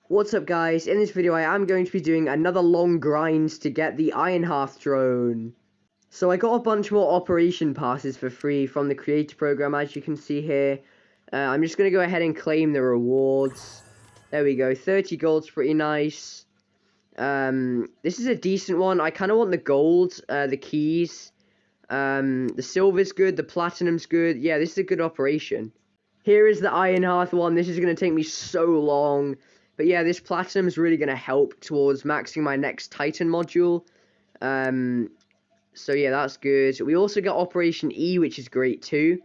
What's up guys, in this video I am going to be doing another long grind to get the Ironhearth drone. So I got a bunch more operation passes for free from the creator program, as you can see here. I'm just going to go ahead and claim the rewards. There we go, 30 gold's pretty nice. This is a decent one. I kind of want the gold, the keys. The silver's good, the platinum's good. Yeah, this is a good operation. Here is the Ironhearth one. This is going to take me so long. But yeah, this platinum is really going to help towards maxing my next Titan module. So yeah, that's good. We also got Operation E, which is great too.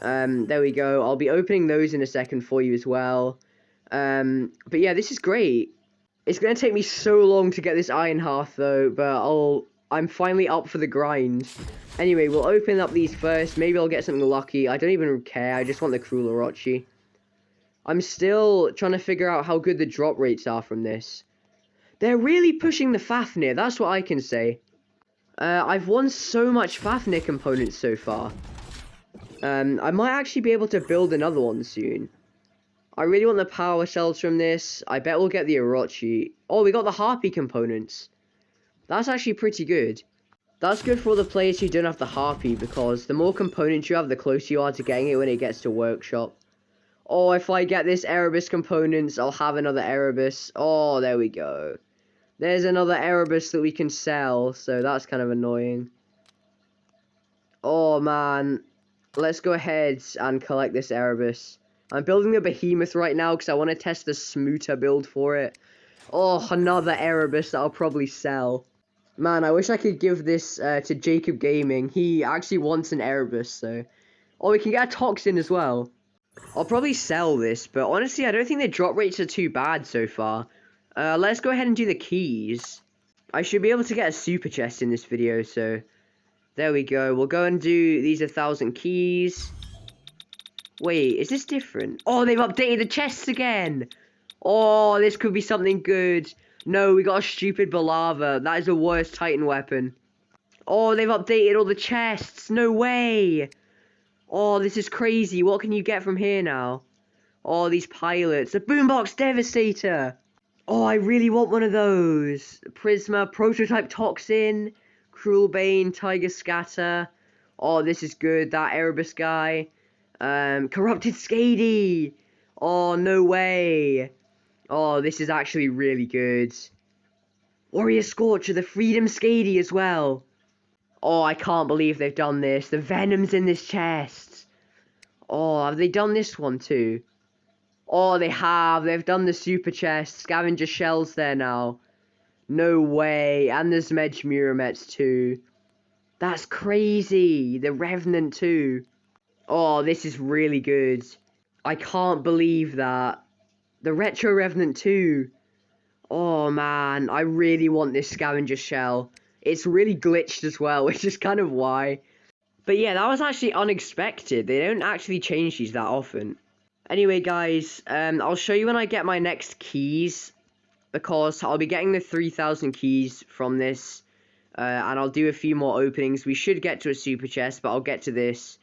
There we go. I'll be opening those in a second for you as well. But yeah, this is great. It's going to take me so long to get this Ironhearth though, but I'm finally up for the grind. Anyway, we'll open up these first. Maybe I'll get something lucky. I don't even care. I just want the Cruel Orochi. I'm still trying to figure out how good the drop rates are from this. They're really pushing the Fafnir, that's what I can say. I've won so much Fafnir components so far. I might actually be able to build another one soon. I really want the power cells from this. I bet we'll get the Orochi. Oh, we got the Harpy components. That's actually pretty good. That's good for the players who don't have the Harpy, because the more components you have, the closer you are to getting it when it gets to Workshop. Oh, if I get this Erebus components, I'll have another Erebus. Oh, there we go. There's another Erebus that we can sell, so that's kind of annoying. Oh, man. Let's go ahead and collect this Erebus. I'm building the Behemoth right now because I want to test the Smooter build for it. Oh, another Erebus that I'll probably sell. Man, I wish I could give this to Jacob Gaming. He actually wants an Erebus, so... Oh, we can get a Toxin as well. I'll probably sell this, but honestly, I don't think the drop rates are too bad so far. Let's go ahead and do the keys. I should be able to get a super chest in this video, so... There we go. We'll go and do these 1,000 keys. Wait, is this different? Oh, they've updated the chests again! Oh, this could be something good. No, we got a stupid Balava. That is the worst Titan weapon. Oh, they've updated all the chests. No way! Oh, this is crazy. What can you get from here now? Oh, these pilots. The Boombox Devastator! Oh, I really want one of those. Prisma, Prototype Toxin, Cruel Bane, Tiger Scatter. Oh, this is good. That Erebus guy. Corrupted Skady. Oh, no way. Oh, this is actually really good. Warrior Scorcher, the Freedom Skady as well. Oh, I can't believe they've done this. The Venom's in this chest. Oh, have they done this one too? Oh, they have. They've done the super chest. Scavenger shells there now. No way. And there's Medj Muramets too. That's crazy. The Revenant too. Oh, this is really good. I can't believe that. The Retro Revenant too. Oh man, I really want this scavenger shell. It's really glitched as well, which is kind of why. But yeah, that was actually unexpected. They don't actually change these that often. Anyway, guys, I'll show you when I get my next keys, because I'll be getting the 3,000 keys from this, and I'll do a few more openings. We should get to a super chest, but I'll get to this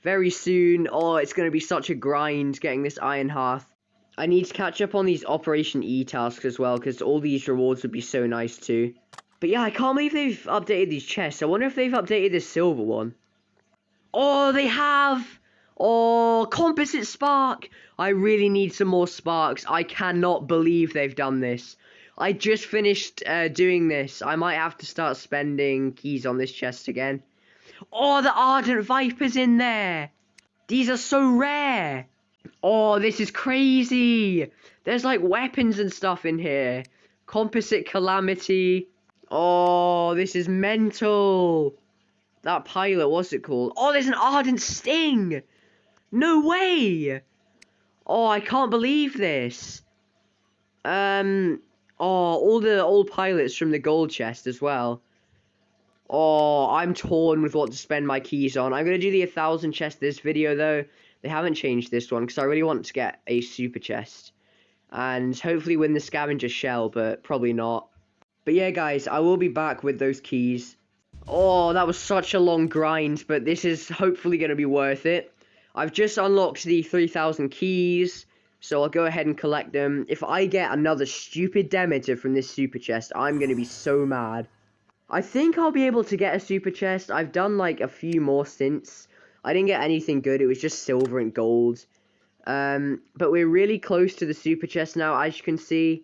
very soon. Oh, it's going to be such a grind getting this Ironhearth. I need to catch up on these Operation E tasks as well, because all these rewards would be so nice too. But yeah, I can't believe they've updated these chests. I wonder if they've updated this silver one. Oh, they have! Oh, Composite Spark! I really need some more sparks. I cannot believe they've done this. I just finished doing this. I might have to start spending keys on this chest again. Oh, the Ardent Viper's in there! These are so rare! Oh, this is crazy! There's like weapons and stuff in here. Composite Calamity. Oh, this is mental. That pilot, what's it called? Oh, there's an Ardent Sting! No way! Oh, I can't believe this. Oh, all the old pilots from the gold chest as well. Oh, I'm torn with what to spend my keys on. I'm going to do the 1,000 chest this video, though. They haven't changed this one, because I really want to get a super chest. And hopefully win the scavenger shell, but probably not. But yeah, guys, I will be back with those keys. Oh, that was such a long grind, but this is hopefully going to be worth it. I've just unlocked the 3,000 keys. So I'll go ahead and collect them. If I get another stupid Demeter from this super chest, I'm going to be so mad. I think I'll be able to get a super chest. I've done like a few more since. I didn't get anything good. It was just silver and gold. But we're really close to the super chest now, as you can see.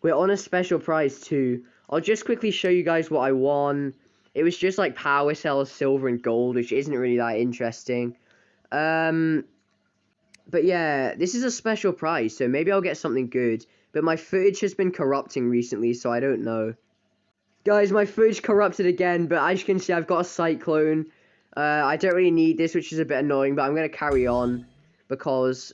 We're on a special prize too. I'll just quickly show you guys what I won. It was just like power cells, silver and gold, which isn't really that interesting. But yeah, this is a special prize, so maybe I'll get something good. But my footage has been corrupting recently, so I don't know. Guys, my footage corrupted again, but as you can see, I've got a cyclone. I don't really need this, which is a bit annoying, but I'm going to carry on. Because,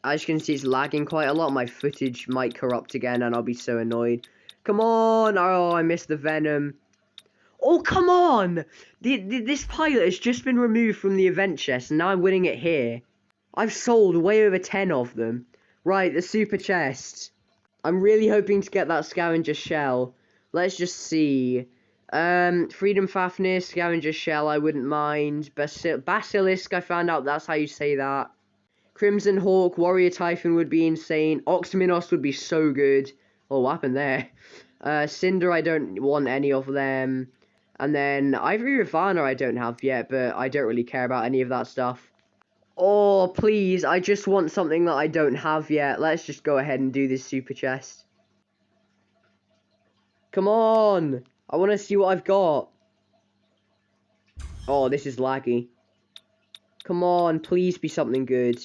as you can see, it's lagging quite a lot. My footage might corrupt again, and I'll be so annoyed. Come on! Oh, I missed the venom. Oh, come on! This pilot has just been removed from the event chest, and now I'm winning it here. I've sold way over 10 of them. Right, the super chest. I'm really hoping to get that scavenger shell. Let's just see. Freedom Fafnir, scavenger shell, I wouldn't mind. Basilisk, I found out that's how you say that. Crimson Hawk, Warrior Typhon would be insane. Oxminos would be so good. Oh, what happened there? Cinder, I don't want any of them. And then Ivory Ravana I don't have yet, but I don't really care about any of that stuff. Oh, please, I just want something that I don't have yet. Let's just go ahead and do this super chest. Come on! I want to see what I've got. Oh, this is laggy. Come on, please be something good.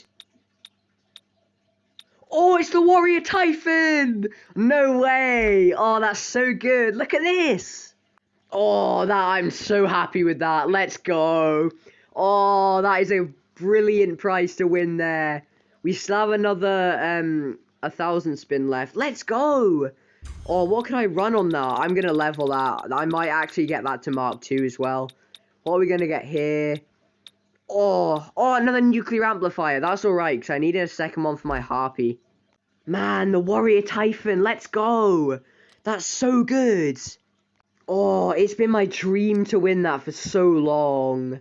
Oh, it's the Warrior Typhon! No way! Oh, that's so good. Look at this! Oh, I'm so happy with that. Let's go. Oh, that is a brilliant prize to win there. We still have another 1,000 spin left. Let's go! Oh, what can I run on that? I'm going to level that. I might actually get that to Mark 2 as well. What are we going to get here? Oh, another nuclear amplifier. That's alright, because I needed a second one for my Harpy. Man, the Warrior Typhon. Let's go. That's so good. Oh, it's been my dream to win that for so long.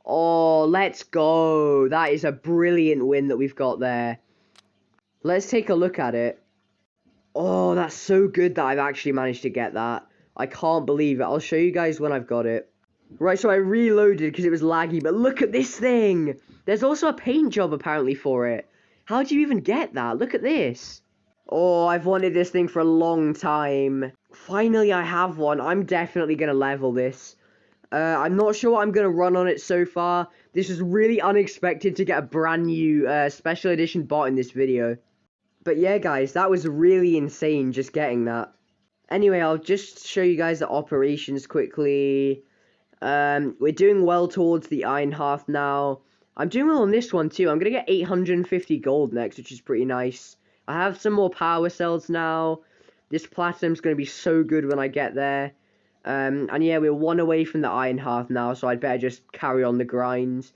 Oh, let's go. That is a brilliant win that we've got there. Let's take a look at it. Oh, that's so good that I've actually managed to get that. I can't believe it. I'll show you guys when I've got it. Right, so I reloaded because it was laggy, but look at this thing! There's also a paint job apparently for it. How do you even get that? Look at this. Oh, I've wanted this thing for a long time. Finally, I have one. I'm definitely going to level this. I'm not sure what I'm going to run on it so far. This is really unexpected to get a brand new special edition bot in this video. But yeah, guys, that was really insane just getting that. Anyway, I'll just show you guys the operations quickly. We're doing well towards the Ironhearth now. I'm doing well on this one too. I'm going to get 850 gold next, which is pretty nice. I have some more power cells now. This platinum's going to be so good when I get there. And yeah, we're one away from the Ironhearth now, so I'd better just carry on the grind.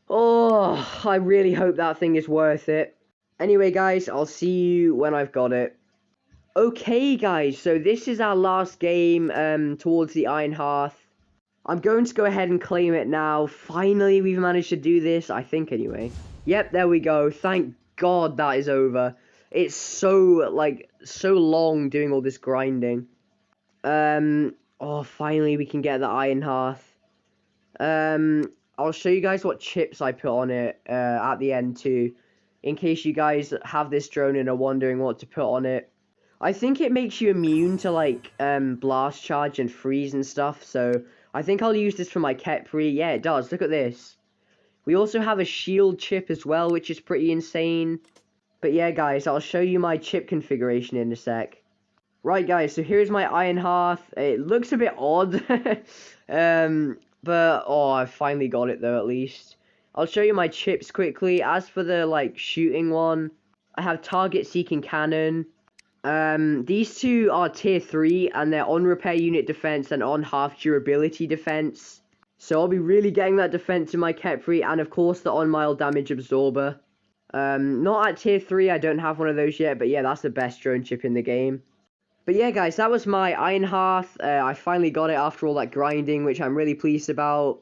Oh, I really hope that thing is worth it. Anyway, guys, I'll see you when I've got it. Okay, guys, so this is our last game towards the Ironhearth. I'm going to go ahead and claim it now. Finally, we've managed to do this, I think, anyway. Yep, there we go. Thank God that is over. It's so long doing all this grinding. Oh, finally we can get the Ironhearth. I'll show you guys what chips I put on it at the end too, in case you guys have this drone and are wondering what to put on it. I think it makes you immune to blast charge and freeze and stuff, so I think I'll use this for my Kepri. Yeah, it does. Look at this. We also have a shield chip as well, which is pretty insane. But yeah, guys, I'll show you my chip configuration in a sec. Right, guys, so here's my Ironhearth. It looks a bit odd. But, oh, I finally got it, though, at least. I'll show you my chips quickly. As for the, shooting one, I have target-seeking cannon. These two are tier 3, and they're on repair unit defense and on half durability defense. So I'll be really getting that defense in my Kepri, and of course the on mild damage absorber. Not at tier 3, I don't have one of those yet, but yeah, that's the best drone chip in the game. But yeah, guys, that was my Ironhearth. I finally got it after all that grinding, which I'm really pleased about.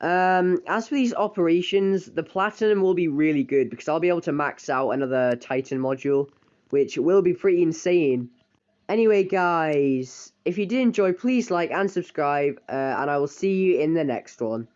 As for these operations, the platinum will be really good because I'll be able to max out another Titan module, which will be pretty insane. Anyway, guys, if you did enjoy, please like and subscribe, and I will see you in the next one.